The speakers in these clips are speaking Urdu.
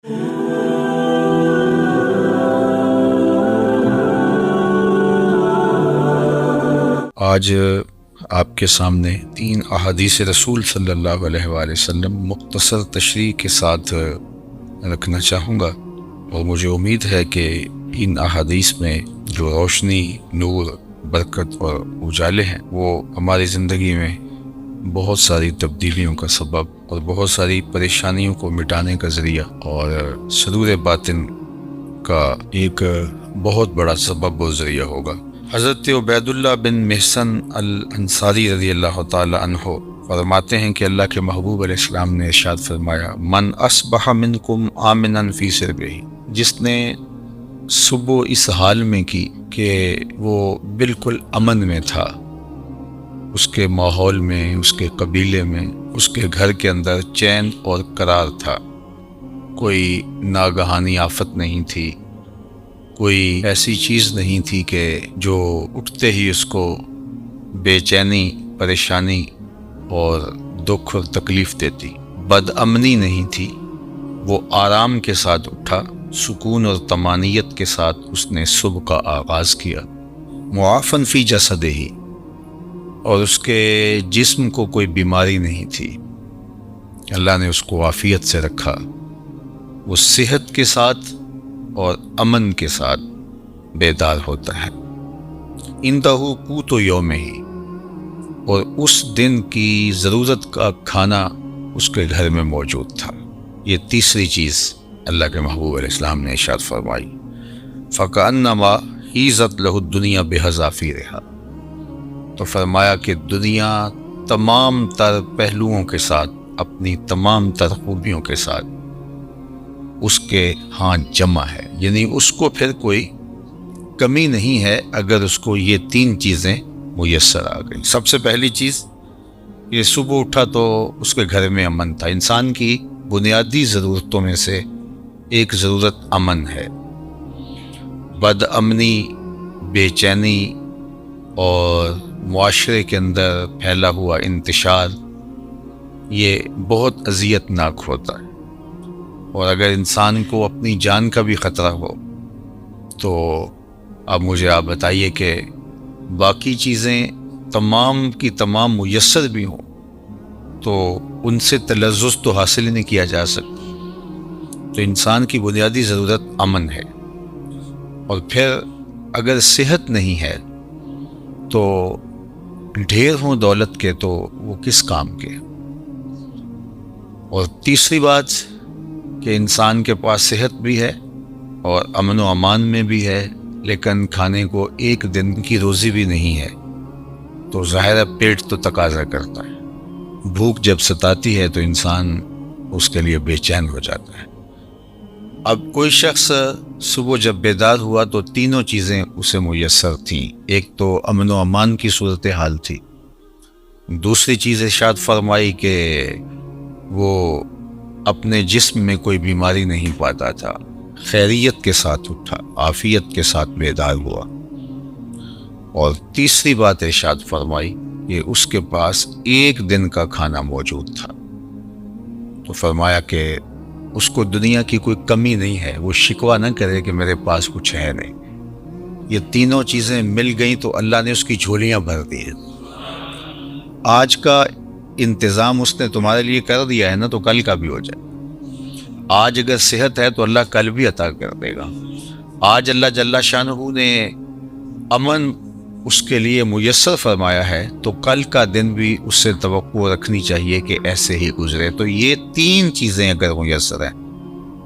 آج آپ کے سامنے 3 احادیث رسول صلی اللہ علیہ وآلہ وسلم مختصر تشریح کے ساتھ رکھنا چاہوں گا، اور مجھے امید ہے کہ ان احادیث میں جو روشنی، نور، برکت اور اجالے ہیں وہ ہماری زندگی میں بہت ساری تبدیلیوں کا سبب اور بہت ساری پریشانیوں کو مٹانے کا ذریعہ اور سرور باطن کا ایک بہت بڑا سبب اور ذریعہ ہوگا۔ حضرت عبید اللہ بن محسن الانصاری رضی اللہ تعالی عنہ فرماتے ہیں کہ اللہ کے محبوب علیہ السلام نے ارشاد فرمایا، من اصبح منکم آمنا فی سربہ، جس نے صبح اس حال میں کی کہ وہ بالکل امن میں تھا، اس کے ماحول میں، اس کے قبیلے میں، اس کے گھر کے اندر چین اور قرار تھا، کوئی ناگہانی آفت نہیں تھی، کوئی ایسی چیز نہیں تھی کہ جو اٹھتے ہی اس کو بے چینی، پریشانی اور دکھ اور تکلیف دیتی، بد امنی نہیں تھی، وہ آرام کے ساتھ اٹھا، سکون اور طمانینت کے ساتھ اس نے صبح کا آغاز کیا، معافن فی جسدہ ہی، اور اس کے جسم کو کوئی بیماری نہیں تھی، اللہ نے اس کو عافیت سے رکھا، وہ صحت کے ساتھ اور امن کے ساتھ بیدار ہوتا ہے۔ اندہ قوت یومہ ہی، اور اس دن کی ضرورت کا کھانا اس کے گھر میں موجود تھا۔ یہ تیسری چیز اللہ کے محبوب علیہ السلام نے ارشاد فرمائی، فَكَأَنَّمَا حِیزَتْ لَهُ الدُّنْیَا بِحَذَافِیرِہَا، تو فرمایا کہ دنیا تمام تر پہلوؤں کے ساتھ، اپنی تمام تر خوبیوں کے ساتھ اس کے ہاں جمع ہے، یعنی اس کو پھر کوئی کمی نہیں ہے اگر اس کو یہ 3 چیزیں میسر آ گئی۔ سب سے پہلی چیز، یہ صبح اٹھا تو اس کے گھر میں امن تھا۔ انسان کی بنیادی ضرورتوں میں سے ایک ضرورت امن ہے۔ بد امنی، بے چینی اور معاشرے کے اندر پھیلا ہوا انتشار، یہ بہت اذیت ناک ہوتا ہے، اور اگر انسان کو اپنی جان کا بھی خطرہ ہو تو اب مجھے آپ بتائیے کہ باقی چیزیں تمام کی تمام میسر بھی ہوں تو ان سے تلذذ تو حاصل ہی نہیں کیا جا سکتا۔ تو انسان کی بنیادی ضرورت امن ہے، اور پھر اگر صحت نہیں ہے تو ڈھیر ہوں دولت کے تو وہ کس کام کے۔ اور تیسری بات کہ انسان کے پاس صحت بھی ہے اور امن و امان میں بھی ہے، لیکن کھانے کو ایک دن کی روزی بھی نہیں ہے، تو ظاہر ہے پیٹ تو تقاضا کرتا ہے۔ بھوک جب ستاتی ہے تو انسان اس کے لیے بے چین ہو جاتا ہے۔ اب کوئی شخص صبح جب بیدار ہوا تو تینوں چیزیں اسے میسر تھیں۔ ایک تو امن و امان کی صورتحال تھی، دوسری چیز ارشاد فرمائی کہ وہ اپنے جسم میں کوئی بیماری نہیں پاتا تھا، خیریت کے ساتھ اٹھا، عافیت کے ساتھ بیدار ہوا، اور تیسری بات ارشاد فرمائی کہ اس کے پاس ایک دن کا کھانا موجود تھا۔ تو فرمایا کہ اس کو دنیا کی کوئی کمی نہیں ہے، وہ شکوہ نہ کرے کہ میرے پاس کچھ ہے نہیں۔ یہ تینوں چیزیں مل گئیں تو اللہ نے اس کی جھولیاں بھر دی ہیں۔ آج کا انتظام اس نے تمہارے لیے کر دیا ہے نا، تو کل کا بھی ہو جائے۔ آج اگر صحت ہے تو اللہ کل بھی عطا کر دے گا۔ آج اللہ جل شانہ نے امن اس کے لیے میسر فرمایا ہے تو کل کا دن بھی اس سے توقع رکھنی چاہیے کہ ایسے ہی گزرے۔ تو یہ 3 چیزیں اگر میسر ہیں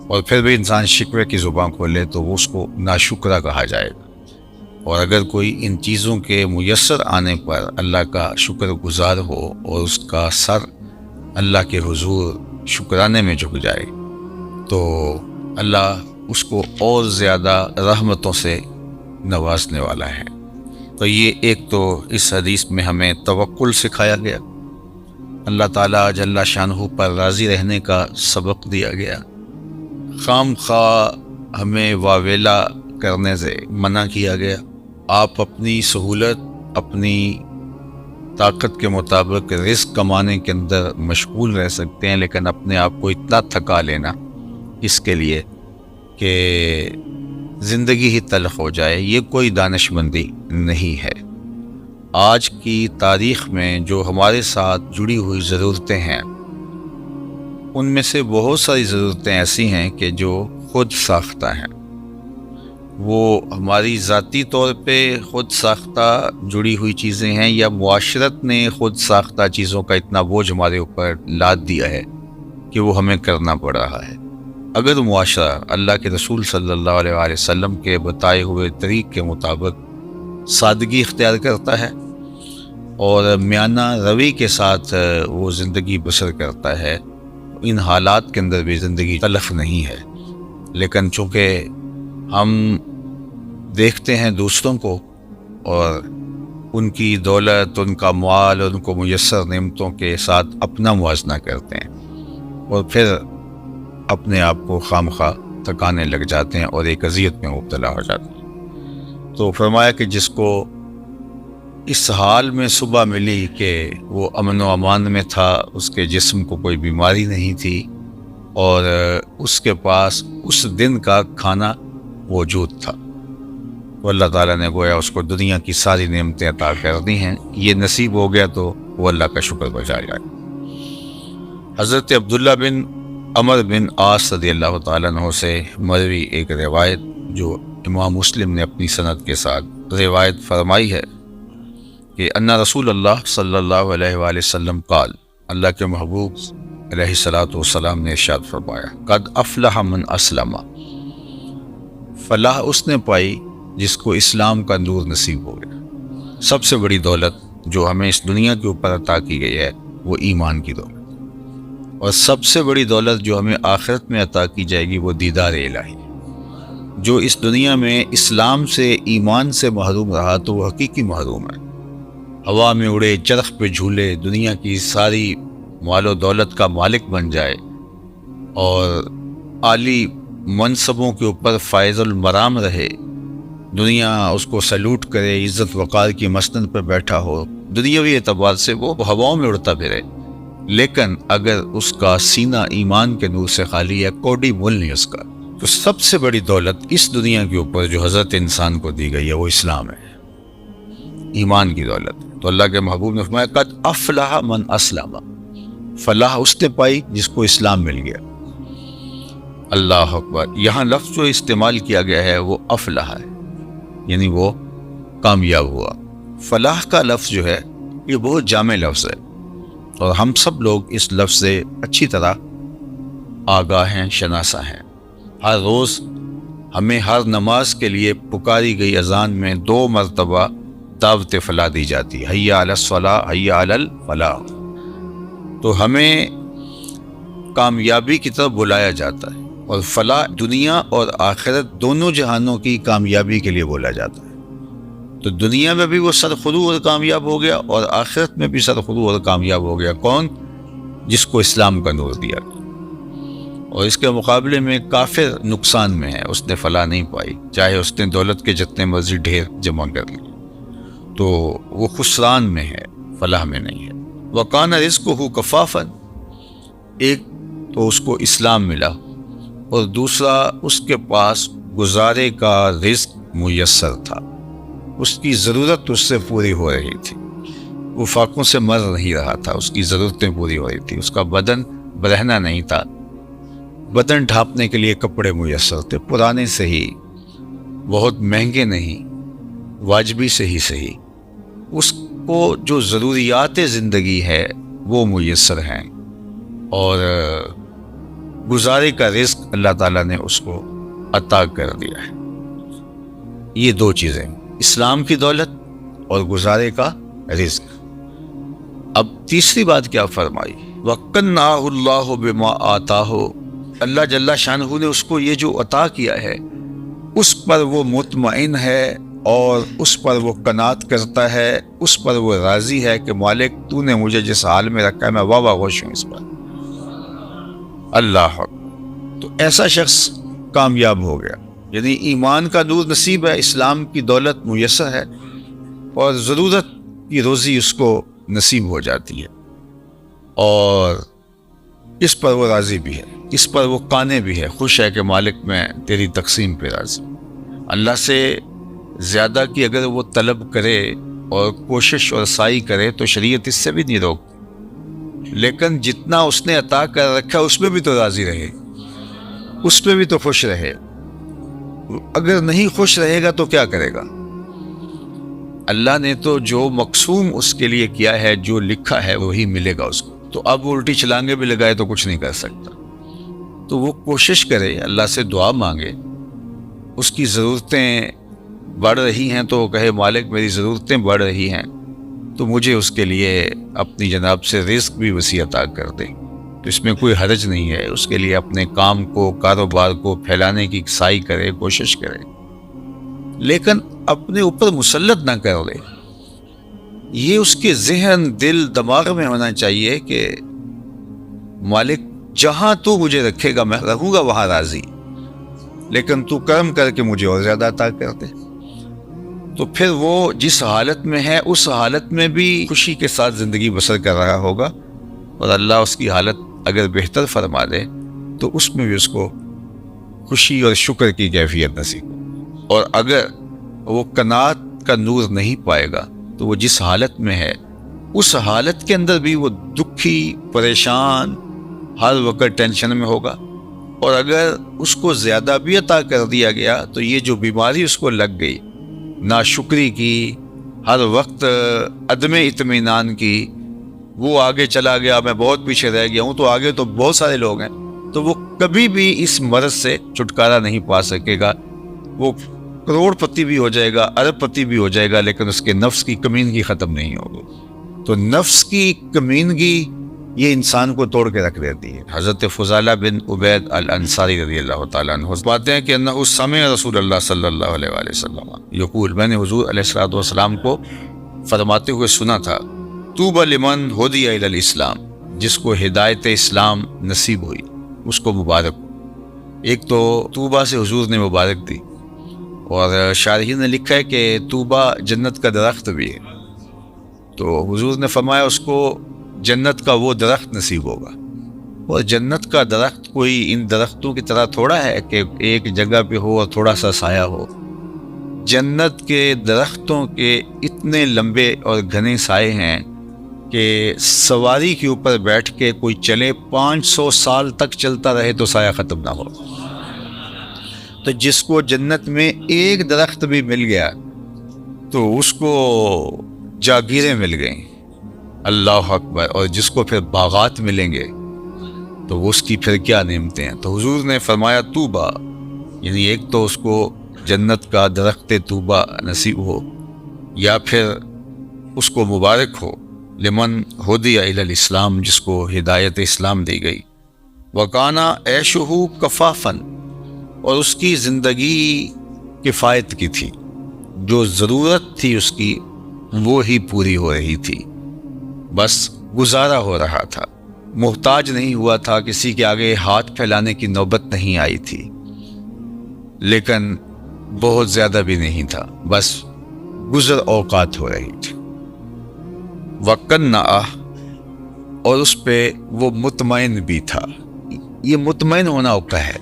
اور پھر بھی انسان شکوے کی زبان کھولے تو اس کو ناشکرہ کہا جائے گا، اور اگر کوئی ان چیزوں کے میسر آنے پر اللہ کا شکر گزار ہو اور اس کا سر اللہ کے حضور شکرانے میں جھک جائے تو اللہ اس کو اور زیادہ رحمتوں سے نوازنے والا ہے۔ تو یہ ایک تو اس حدیث میں ہمیں توکل سکھایا گیا، اللہ تعالیٰ جل شانہ پر راضی رہنے کا سبق دیا گیا، خام خواہ ہمیں واویلا کرنے سے منع کیا گیا۔ آپ اپنی سہولت، اپنی طاقت کے مطابق رزق کمانے کے اندر مشغول رہ سکتے ہیں، لیکن اپنے آپ کو اتنا تھکا لینا، اس کے لیے کہ زندگی ہی تلخ ہو جائے، یہ کوئی دانش مندی نہیں ہے۔ آج کی تاریخ میں جو ہمارے ساتھ جڑی ہوئی ضرورتیں ہیں، ان میں سے بہت ساری ضرورتیں ایسی ہیں کہ جو خود ساختہ ہیں، وہ ہماری ذاتی طور پہ خود ساختہ جڑی ہوئی چیزیں ہیں، یا معاشرت نے خود ساختہ چیزوں کا اتنا بوجھ ہمارے اوپر لاد دیا ہے کہ وہ ہمیں کرنا پڑ رہا ہے۔ اگر معاشرہ اللہ کے رسول صلی اللہ علیہ وآلہ وسلم کے بتائے ہوئے طریق کے مطابق سادگی اختیار کرتا ہے اور میانہ روی کے ساتھ وہ زندگی بسر کرتا ہے، ان حالات کے اندر بھی زندگی تلخ نہیں ہے۔ لیکن چونکہ ہم دیکھتے ہیں دوسروں کو اور ان کی دولت، ان کا مال، ان کو میسر نعمتوں کے ساتھ اپنا موازنہ کرتے ہیں، اور پھر اپنے آپ کو خامخواہ تھکانے لگ جاتے ہیں اور ایک اذیت میں مبتلا ہو جاتے ہیں۔ تو فرمایا کہ جس کو اس حال میں صبح ملی کہ وہ امن و امان میں تھا، اس کے جسم کو کوئی بیماری نہیں تھی، اور اس کے پاس اس دن کا کھانا موجود تھا، تو اللہ تعالیٰ نے گویا اس کو دنیا کی ساری نعمتیں عطا کر دی ہیں۔ یہ نصیب ہو گیا تو وہ اللہ کا شکر بجا جائے۔ حضرت عبداللہ بن عمر بن عاص رضی اللہ تعالیٰ عنہ سے مروی ایک روایت جو امام مسلم نے اپنی سند کے ساتھ روایت فرمائی ہے کہ ان رسول اللہ صلی اللہ علیہ وآلہ وسلم قال، اللہ کے محبوب علیہ الصلاۃ والسلام نے ارشاد فرمایا، قد افلح من اسلم، فلاح اس نے پائی جس کو اسلام کا نور نصیب ہو گیا۔ سب سے بڑی دولت جو ہمیں اس دنیا کے اوپر عطا کی گئی ہے وہ ایمان کی دولت، اور سب سے بڑی دولت جو ہمیں آخرت میں عطا کی جائے گی وہ دیدار الہی۔ جو اس دنیا میں اسلام سے، ایمان سے محروم رہا تو وہ حقیقی محروم ہے۔ ہوا میں اڑے، چرخ پہ جھولے، دنیا کی ساری مال و دولت کا مالک بن جائے اور عالی منصبوں کے اوپر فائز المرام رہے، دنیا اس کو سلوٹ کرے، عزت وقار کی مسند پر بیٹھا ہو، دنیاوی اعتبار سے وہ ہواؤں میں اڑتا پھرے، لیکن اگر اس کا سینہ ایمان کے نور سے خالی ہے، کوڑی مول نہیں اس کا، تو سب سے بڑی دولت اس دنیا کے اوپر جو حضرت انسان کو دی گئی ہے وہ اسلام ہے، ایمان کی دولت۔ تو اللہ کے محبوب نے فرمایا قد افلح من اسلم، فلاح اس نے پائی جس کو اسلام مل گیا۔ اللہ اکبر۔ یہاں لفظ جو استعمال کیا گیا ہے وہ افلح ہے، یعنی وہ کامیاب ہوا۔ فلاح کا لفظ جو ہے یہ بہت جامع لفظ ہے، اور ہم سب لوگ اس لفظ سے اچھی طرح آگاہ ہیں، شناسا ہیں۔ ہر روز ہمیں ہر نماز کے لیے پکاری گئی اذان میں 2 مرتبہ دعوت فلاح دی جاتی ہے، حی علی الصلاۃ، حی علی الفلاح۔ تو ہمیں کامیابی کی طرف بلایا جاتا ہے، اور فلاح دنیا اور آخرت دونوں جہانوں کی کامیابی کے لیے بولا جاتا ہے۔ تو دنیا میں بھی وہ سرخرو اور کامیاب ہو گیا، اور آخرت میں بھی سرخرو اور کامیاب ہو گیا۔ کون؟ جس کو اسلام کا نور دیا گیا۔ اور اس کے مقابلے میں کافر نقصان میں ہے، اس نے فلاح نہیں پائی، چاہے اس نے دولت کے جتنے مرضی ڈھیر جمع کر لی، تو وہ خسران میں ہے، فلاح میں نہیں ہے۔ وَقَانَ رِزْقُهُ كَفَافًا، ایک تو اس کو اسلام ملا، اور دوسرا اس کے پاس گزارے کا رزق میسر تھا، اس کی ضرورت اس سے پوری ہو رہی تھی، وہ فاقوں سے مر نہیں رہا تھا، اس کی ضرورتیں پوری ہو رہی تھی، اس کا بدن برہنہ نہیں تھا، بدن ڈھانپنے کے لیے کپڑے میسر تھے، پرانے سے ہی، بہت مہنگے نہیں، واجبی سے ہی صحیح، اس کو جو ضروریات زندگی ہے وہ میسر ہیں، اور گزارے کا رزق اللہ تعالیٰ نے اس کو عطا کر دیا ہے۔ یہ 2 چیزیں، اسلام کی دولت اور گزارے کا رزق۔ اب تیسری بات کیا فرمائی؟ وَقَنَّعَهُ اللَّهُ بِمَا آتَاهُ، اللہ جل شانہ نے اس کو یہ جو عطا کیا ہے اس پر وہ مطمئن ہے، اور اس پر وہ قناعت کرتا ہے، اس پر وہ راضی ہے کہ مالک تو نے مجھے جس حال میں رکھا ہے میں واہ واہ خوش ہوں اس پر۔ اللہ اکبر۔ تو ایسا شخص کامیاب ہو گیا، یعنی ایمان کا نور نصیب ہے، اسلام کی دولت میسر ہے، اور ضرورت کی روزی اس کو نصیب ہو جاتی ہے، اور اس پر وہ راضی بھی ہے۔ اس پر وہ قانع بھی ہے، خوش ہے کہ مالک میں تیری تقسیم پہ راضی۔ اللہ سے زیادہ کی اگر وہ طلب کرے اور کوشش اور سعی کرے تو شریعت اس سے بھی نہیں روکتی، لیکن جتنا اس نے عطا کر رکھا اس میں بھی تو راضی رہے، اس میں بھی تو خوش رہے۔ اگر نہیں خوش رہے گا تو کیا کرے گا؟ اللہ نے تو جو مقسوم اس کے لیے کیا ہے، جو لکھا ہے وہی ملے گا اس کو، تو اب الٹی چھلانگے بھی لگائے تو کچھ نہیں کر سکتا۔ تو وہ کوشش کرے، اللہ سے دعا مانگے، اس کی ضرورتیں بڑھ رہی ہیں تو وہ کہے مالک میری ضرورتیں بڑھ رہی ہیں تو مجھے اس کے لیے اپنی جناب سے رزق بھی وسیع عطا کر دے، تو اس میں کوئی حرج نہیں ہے۔ اس کے لیے اپنے کام کو، کاروبار کو پھیلانے کی سعی کرے، کوشش کرے، لیکن اپنے اوپر مسلط نہ کر لے۔ یہ اس کے ذہن، دل، دماغ میں ہونا چاہیے کہ مالک جہاں تو مجھے رکھے گا میں رہوں گا وہاں راضی، لیکن تو کرم کر کے مجھے اور زیادہ عطا کر دے۔ تو پھر وہ جس حالت میں ہے اس حالت میں بھی خوشی کے ساتھ زندگی بسر کر رہا ہوگا، اور اللہ اس کی حالت اگر بہتر فرما دے تو اس میں بھی اس کو خوشی اور شکر کی کیفیت نصیب ہو۔ اور اگر وہ قناعت کا نور نہیں پائے گا تو وہ جس حالت میں ہے اس حالت کے اندر بھی وہ دکھی، پریشان، ہر وقت ٹینشن میں ہوگا۔ اور اگر اس کو زیادہ بھی عطا کر دیا گیا تو یہ جو بیماری اس کو لگ گئی، ناشکری کی، ہر وقت عدم اطمینان کی، وہ آگے چلا گیا، میں بہت پیچھے رہ گیا ہوں، تو آگے تو بہت سارے لوگ ہیں، تو وہ کبھی بھی اس مرض سے چھٹکارا نہیں پا سکے گا۔ وہ کروڑ پتی بھی ہو جائے گا، ارب پتی بھی ہو جائے گا، لیکن اس کے نفس کی کمینگی ختم نہیں ہوگی۔ تو نفس کی کمینگی یہ انسان کو توڑ کے رکھ دیتی ہے۔ حضرت فضالہ بن عبید الانصاری رضی اللہ تعالیٰ عنہ باتیں ہیں کہ انہ سمع رسول اللہ صلی اللہ علیہ وآلہ وسلم یقول، میں نے حضور علیہ الصلوۃ والسلام کو فرماتے ہوئے سنا تھا، طوبی لمن ہدی الی الاسلام، جس کو ہدایت اسلام نصیب ہوئی اس کو مبارک۔ ایک تو طوبہ سے حضور نے مبارک دی، اور شارحین نے لکھا ہے کہ طوبہ جنت کا درخت بھی ہے، تو حضور نے فرمایا اس کو جنت کا وہ درخت نصیب ہوگا۔ اور جنت کا درخت کوئی ان درختوں کی طرح تھوڑا ہے کہ ایک جگہ پہ ہو اور تھوڑا سا سایہ ہو۔ جنت کے درختوں کے اتنے لمبے اور گھنے سائے ہیں کہ سواری کے اوپر بیٹھ کے کوئی چلے 500 سال تک چلتا رہے تو سایہ ختم نہ ہو۔ تو جس کو جنت میں ایک درخت بھی مل گیا تو اس کو جاگیریں مل گئیں، اللہ اکبر۔ اور جس کو پھر باغات ملیں گے تو اس کی پھر کیا نعمتیں ہیں۔ تو حضور نے فرمایا طوبہ، یعنی ایک تو اس کو جنت کا درخت طوبہ نصیب ہو، یا پھر اس کو مبارک ہو، لمن ہدی الی الاسلام، جس کو ہدایت اسلام دی گئی، وکانا عیشہ کفافن، اور اس کی زندگی کفایت کی تھی، جو ضرورت تھی اس کی وہ ہی پوری ہو رہی تھی، بس گزارا ہو رہا تھا، محتاج نہیں ہوا تھا، کسی کے آگے ہاتھ پھیلانے کی نوبت نہیں آئی تھی، لیکن بہت زیادہ بھی نہیں تھا، بس گزر اوقات ہو رہی تھی۔ وقنّع، اور اس پہ وہ مطمئن بھی تھا۔ یہ مطمئن ہونا ہوتا ہے،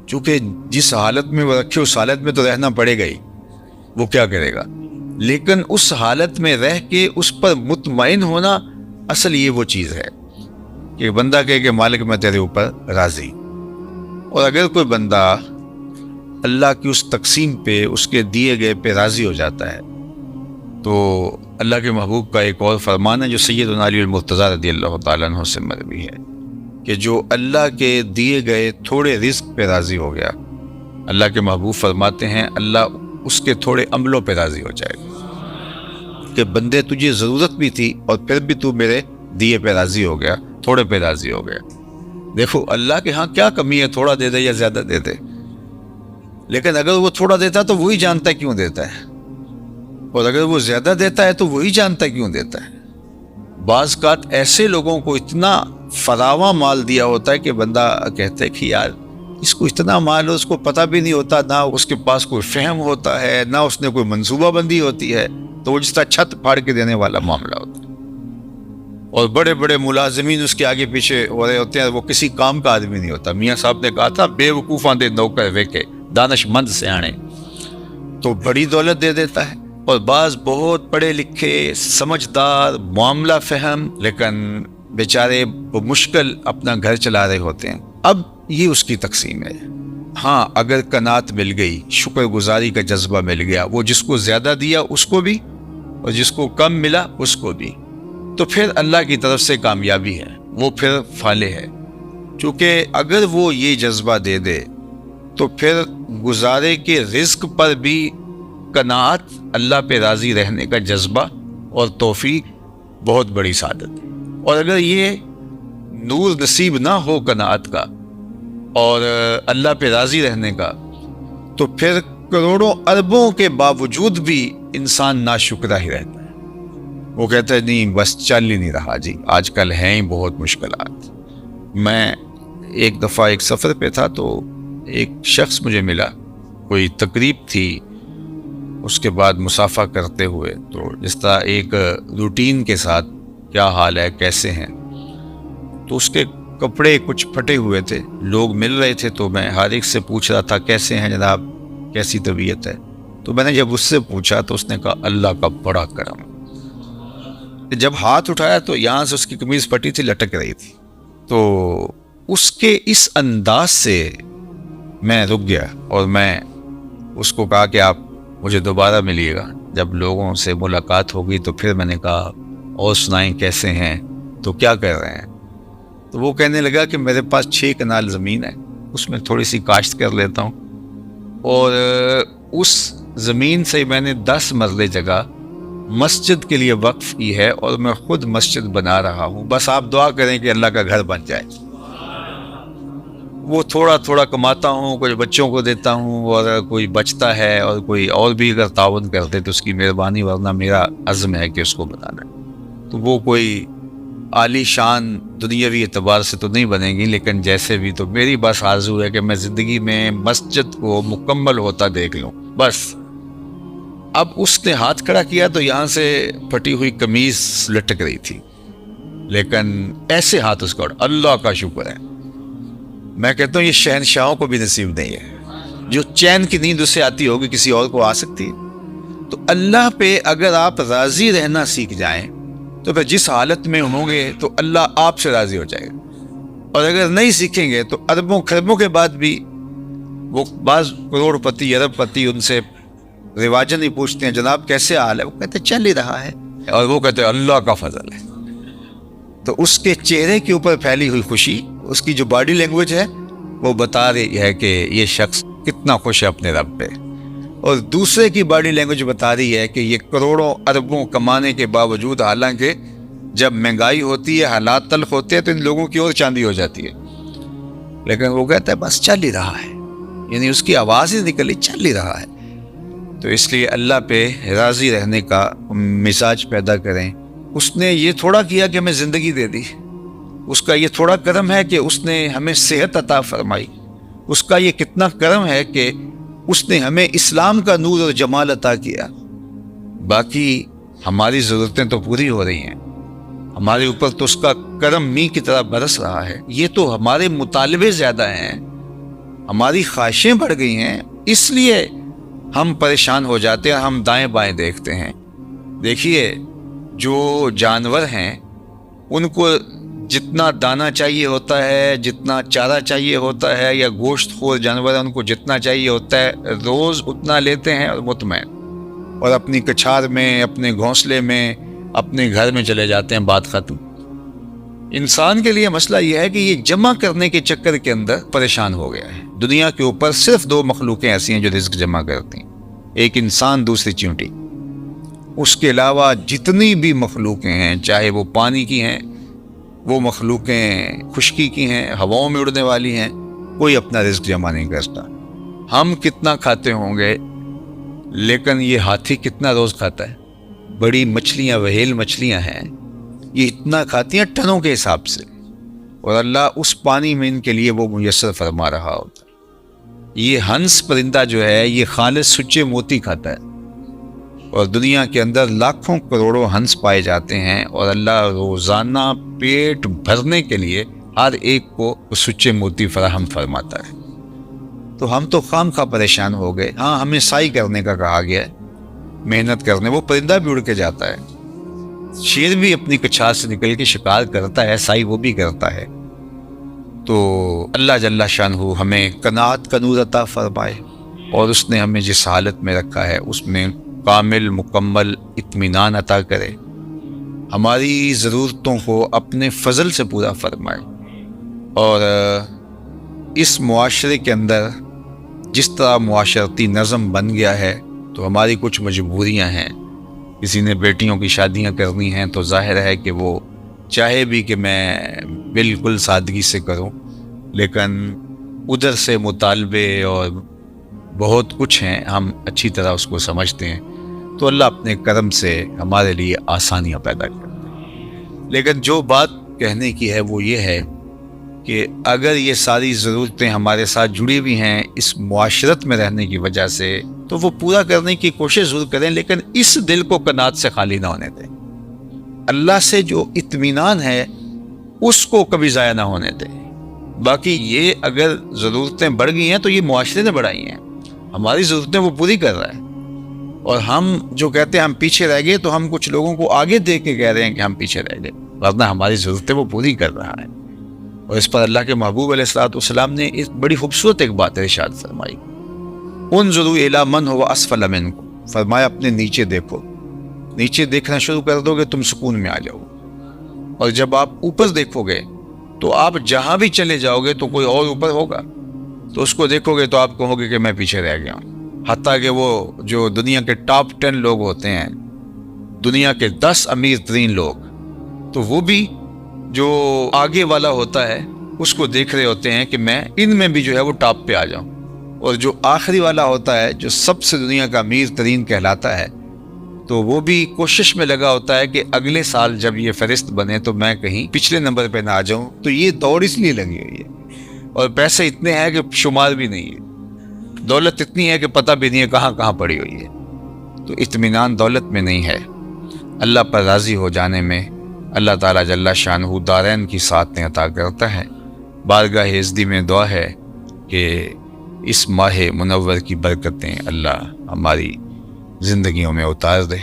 چونکہ جس حالت میں وہ رکھے اس حالت میں تو رہنا پڑے گا ہی، وہ کیا کرے گا، لیکن اس حالت میں رہ کے اس پر مطمئن ہونا، اصل یہ وہ چیز ہے کہ بندہ کہے کہ مالک میں تیرے اوپر راضی۔ اور اگر کوئی بندہ اللہ کی اس تقسیم پہ، اس کے دیے گئے پہ راضی ہو جاتا ہے تو اللہ کے محبوب کا ایک اور فرمان ہے جو سیدنا علی المرتضیٰ رضی اللہ تعالیٰ عنہ سے مروی ہے کہ جو اللہ کے دیے گئے تھوڑے رزق پہ راضی ہو گیا، اللہ کے محبوب فرماتے ہیں اللہ اس کے تھوڑے عملوں پہ راضی ہو جائے گا، کہ بندے تجھے ضرورت بھی تھی اور پھر بھی تو میرے دیے پہ راضی ہو گیا، تھوڑے پہ راضی ہو گیا۔ دیکھو اللہ کے ہاں کیا کمی ہے، تھوڑا دے دے یا زیادہ دے دے، لیکن اگر وہ تھوڑا دیتا تو وہی جانتا ہے کیوں دیتا ہے، اور اگر وہ زیادہ دیتا ہے تو وہی جانتا ہے کیوں دیتا ہے۔ بعض اوقات ایسے لوگوں کو اتنا فراواں مال دیا ہوتا ہے کہ بندہ کہتا ہے کہ یار اس کو اتنا مال ہو، اس کو پتہ بھی نہیں ہوتا، نہ اس کے پاس کوئی فہم ہوتا ہے، نہ اس نے کوئی منصوبہ بندی ہوتی ہے، تو وہ جس طرح چھت پھاڑ کے دینے والا معاملہ ہوتا ہے۔ اور بڑے بڑے ملازمین اس کے آگے پیچھے ہو رہے ہوتے ہیں، وہ کسی کام کا آدمی نہیں ہوتا۔ میاں صاحب نے کہا تھا بے وقوفاں دے نوکر ویکے دانش مند سے آنے، تو بڑی دولت دے دیتا ہے۔ اور بعض بہت پڑھے لکھے، سمجھدار، معاملہ فہم، لیکن بیچارے وہ مشکل اپنا گھر چلا رہے ہوتے ہیں۔ اب یہ اس کی تقسیم ہے۔ ہاں، اگر قناعت مل گئی، شکر گزاری کا جذبہ مل گیا، وہ جس کو زیادہ دیا اس کو بھی اور جس کو کم ملا اس کو بھی، تو پھر اللہ کی طرف سے کامیابی ہے، وہ پھر فالح ہے۔ چونکہ اگر وہ یہ جذبہ دے دے تو پھر گزارے کے رزق پر بھی قناعت، اللہ پہ راضی رہنے کا جذبہ اور توفیق بہت بڑی سعادت ہے۔ اور اگر یہ نور نصیب نہ ہو قناعت کا اور اللہ پہ راضی رہنے کا، تو پھر کروڑوں اربوں کے باوجود بھی انسان ناشکرا ہی رہتا ہے۔ وہ کہتا ہے نہیں بس چل ہی نہیں رہا جی، آج کل ہیں ہی بہت مشکلات۔ میں ایک دفعہ ایک سفر پہ تھا تو ایک شخص مجھے ملا، کوئی تقریب تھی، اس کے بعد مصافحہ کرتے ہوئے تو جس طرح ایک روٹین کے ساتھ کیا حال ہے، کیسے ہیں، تو اس کے کپڑے کچھ پھٹے ہوئے تھے، لوگ مل رہے تھے، تو میں ہر ایک سے پوچھ رہا تھا کیسے ہیں جناب، کیسی طبیعت ہے۔ تو میں نے جب اس سے پوچھا تو اس نے کہا اللہ کا بڑا کرم۔ جب ہاتھ اٹھایا تو یہاں سے اس کی قمیض پھٹی تھی، لٹک رہی تھی، تو اس کے اس انداز سے میں رک گیا اور میں اس کو کہا کہ آپ مجھے دوبارہ ملیے گا، جب لوگوں سے ملاقات ہوگی۔ تو پھر میں نے کہا اور سنائیں کیسے ہیں، تو کیا کر رہے ہیں؟ تو وہ کہنے لگا کہ میرے پاس 6 کنال زمین ہے، اس میں تھوڑی سی کاشت کر لیتا ہوں، اور اس زمین سے میں نے 10 مرلے جگہ مسجد کے لیے وقف کی ہے اور میں خود مسجد بنا رہا ہوں، بس آپ دعا کریں کہ اللہ کا گھر بن جائے۔ وہ تھوڑا تھوڑا کماتا ہوں، کچھ بچوں کو دیتا ہوں، اور کوئی بچتا ہے اور کوئی اور بھی اگر تعاون کرتے تو اس کی مہربانی، ورنہ میرا عزم ہے کہ اس کو بنانا ہے۔ تو وہ کوئی عالی شان دنیاوی اعتبار سے تو نہیں بنے گی، لیکن جیسے بھی، تو میری بس آرزو ہے کہ میں زندگی میں مسجد کو مکمل ہوتا دیکھ لوں بس۔ اب اس نے ہاتھ کھڑا کیا تو یہاں سے پھٹی ہوئی قمیض لٹک رہی تھی، لیکن ایسے ہاتھ اس کا، اللہ کا شکر ہے۔ میں کہتا ہوں یہ شہنشاہوں کو بھی نصیب نہیں ہے، جو چین کی نیند اسے آتی ہوگی کسی اور کو آ سکتی ہے۔ تو اللہ پہ اگر آپ راضی رہنا سیکھ جائیں تو پھر جس حالت میں ہوں گے تو اللہ آپ سے راضی ہو جائے گا، اور اگر نہیں سیکھیں گے تو اربوں خربوں کے بعد بھی وہ بعض کروڑ پتی، ارب پتی ان سے رواجن ہی پوچھتے ہیں جناب کیسے حال ہے، وہ کہتے ہیں چل ہی رہا ہے، اور وہ کہتے ہیں اللہ کا فضل ہے۔ تو اس کے چہرے کے اوپر پھیلی ہوئی خوشی، اس کی جو باڈی لینگویج ہے وہ بتا رہی ہے کہ یہ شخص کتنا خوش ہے اپنے رب پہ، اور دوسرے کی باڈی لینگویج بتا رہی ہے کہ یہ کروڑوں اربوں کمانے کے باوجود، حالانکہ جب مہنگائی ہوتی ہے، حالات تلخ ہوتے ہیں، تو ان لوگوں کی اور چاندی ہو جاتی ہے، لیکن وہ کہتا ہے بس چل ہی رہا ہے، یعنی اس کی آواز ہی نکلی چل ہی رہا ہے۔ تو اس لیے اللہ پہ راضی رہنے کا مزاج پیدا کریں۔ اس نے یہ تھوڑا کیا کہ ہمیں زندگی دے دی، اس کا یہ تھوڑا کرم ہے کہ اس نے ہمیں صحت عطا فرمائی، اس کا یہ کتنا کرم ہے کہ اس نے ہمیں اسلام کا نور اور جمال عطا کیا۔ باقی ہماری ضرورتیں تو پوری ہو رہی ہیں، ہمارے اوپر تو اس کا کرم می کی طرح برس رہا ہے۔ یہ تو ہمارے مطالبے زیادہ ہیں، ہماری خواہشیں بڑھ گئی ہیں، اس لیے ہم پریشان ہو جاتے ہیں، ہم دائیں بائیں دیکھتے ہیں۔ دیکھیے جو جانور ہیں ان کو جتنا دانہ چاہیے ہوتا ہے، جتنا چارہ چاہیے ہوتا ہے، یا گوشت خور جانور ہیں ان کو جتنا چاہیے ہوتا ہے، روز اتنا لیتے ہیں اور مطمئن، اور اپنی کچھار میں، اپنے گھونسلے میں، اپنے گھر میں چلے جاتے ہیں، بات ختم۔ انسان کے لیے مسئلہ یہ ہے کہ یہ جمع کرنے کے چکر کے اندر پریشان ہو گیا ہے۔ دنیا کے اوپر صرف 2 مخلوقیں ایسی ہیں جو رزق جمع کرتی ہیں، ایک انسان، دوسری چیونٹی۔ اس کے علاوہ جتنی بھی مخلوقیں ہیں، چاہے وہ پانی کی ہیں، وہ مخلوقیں خشکی کی ہیں، ہواؤں میں اڑنے والی ہیں، کوئی اپنا رزق جمع نہیں کرتا۔ ہم کتنا کھاتے ہوں گے، لیکن یہ ہاتھی کتنا روز کھاتا ہے؟ بڑی مچھلیاں، وہیل مچھلیاں ہیں، یہ اتنا کھاتی ہیں ٹنوں کے حساب سے، اور اللہ اس پانی میں ان کے لیے وہ میسر فرما رہا ہوتا ہے۔ یہ ہنس پرندہ جو ہے یہ خالص سچے موتی کھاتا ہے، اور دنیا کے اندر لاکھوں کروڑوں ہنس پائے جاتے ہیں، اور اللہ روزانہ پیٹ بھرنے کے لیے ہر ایک کو سچے موتی فراہم فرماتا ہے۔ تو ہم تو خام خواہ پریشان ہو گئے۔ ہاں، ہمیں سعی کرنے کا کہا گیا ہے، محنت کرنے۔ وہ پرندہ بھی اڑ کے جاتا ہے، شیر بھی اپنی کچھال سے نکل کے شکار کرتا ہے، سعی وہ بھی کرتا ہے۔ تو اللہ جل شانہ ہمیں قناعت کا نور عطا فرمائے، اور اس نے ہمیں جس حالت میں رکھا ہے اس میں کامل مکمل اطمینان عطا کرے، ہماری ضرورتوں کو اپنے فضل سے پورا فرمائے۔ اور اس معاشرے کے اندر جس طرح معاشرتی نظم بن گیا ہے، تو ہماری کچھ مجبوریاں ہیں۔ کسی نے بیٹیوں کی شادیاں کرنی ہیں تو ظاہر ہے کہ وہ چاہے بھی کہ میں بالکل سادگی سے کروں، لیکن ادھر سے مطالبے اور بہت کچھ ہیں، ہم اچھی طرح اس کو سمجھتے ہیں، تو اللہ اپنے کرم سے ہمارے لیے آسانیاں پیدا کرتے ہیں۔ لیکن جو بات کہنے کی ہے وہ یہ ہے کہ اگر یہ ساری ضرورتیں ہمارے ساتھ جڑی ہوئی ہیں اس معاشرت میں رہنے کی وجہ سے، تو وہ پورا کرنے کی کوشش ضرور کریں، لیکن اس دل کو قناعت سے خالی نہ ہونے دیں۔ اللہ سے جو اطمینان ہے اس کو کبھی ضائع نہ ہونے دیں۔ باقی یہ اگر ضرورتیں بڑھ گئی ہیں تو یہ معاشرے نے بڑھائی ہیں، ہماری ضرورتیں وہ پوری کر رہا ہے، اور ہم جو کہتے ہیں ہم پیچھے رہ گئے، تو ہم کچھ لوگوں کو آگے دیکھ کے کہہ رہے ہیں کہ ہم پیچھے رہ گئے، ورنہ ہماری ضرورتیں وہ پوری کر رہا ہے۔ اور اس پر اللہ کے محبوب علیہ السلام نے ایک بڑی خوبصورت ایک بات ارشاد فرمائی، انظروا الی من هو اسفل منکم، فرمایا اپنے نیچے دیکھو، نیچے دیکھنا شروع کر دو گے تم سکون میں آ جاؤ، اور جب آپ اوپر دیکھو گے تو آپ جہاں بھی چلے جاؤ گے تو کوئی اور اوپر ہوگا، تو اس کو دیکھو گے تو آپ کہو گے کہ میں پیچھے رہ گیا ہوں۔ حتیٰ کہ وہ جو دنیا کے ٹاپ 10 لوگ ہوتے ہیں، دنیا کے 10 امیر ترین لوگ، تو وہ بھی جو آگے والا ہوتا ہے اس کو دیکھ رہے ہوتے ہیں کہ میں ان میں بھی جو ہے وہ ٹاپ پہ آ جاؤں، اور جو آخری والا ہوتا ہے جو سب سے دنیا کا امیر ترین کہلاتا ہے، تو وہ بھی کوشش میں لگا ہوتا ہے کہ اگلے سال جب یہ فہرست بنے تو میں کہیں پچھلے نمبر پہ نہ آ جاؤں۔ تو یہ دوڑ اس لیے لگی ہوئی ہے، اور پیسے اتنے ہیں کہ شمار بھی نہیں ہے، دولت اتنی ہے کہ پتہ بھی نہیں ہے کہاں کہاں پڑی ہوئی ہے۔ تو اطمینان دولت میں نہیں ہے، اللہ پر راضی ہو جانے میں اللہ تعالیٰ جل شانہ دارین کی سعادتیں عطا کرتا ہے۔ بارگاہ عزدی میں دعا ہے کہ اس ماہ منور کی برکتیں اللہ ہماری زندگیوں میں اتار دے۔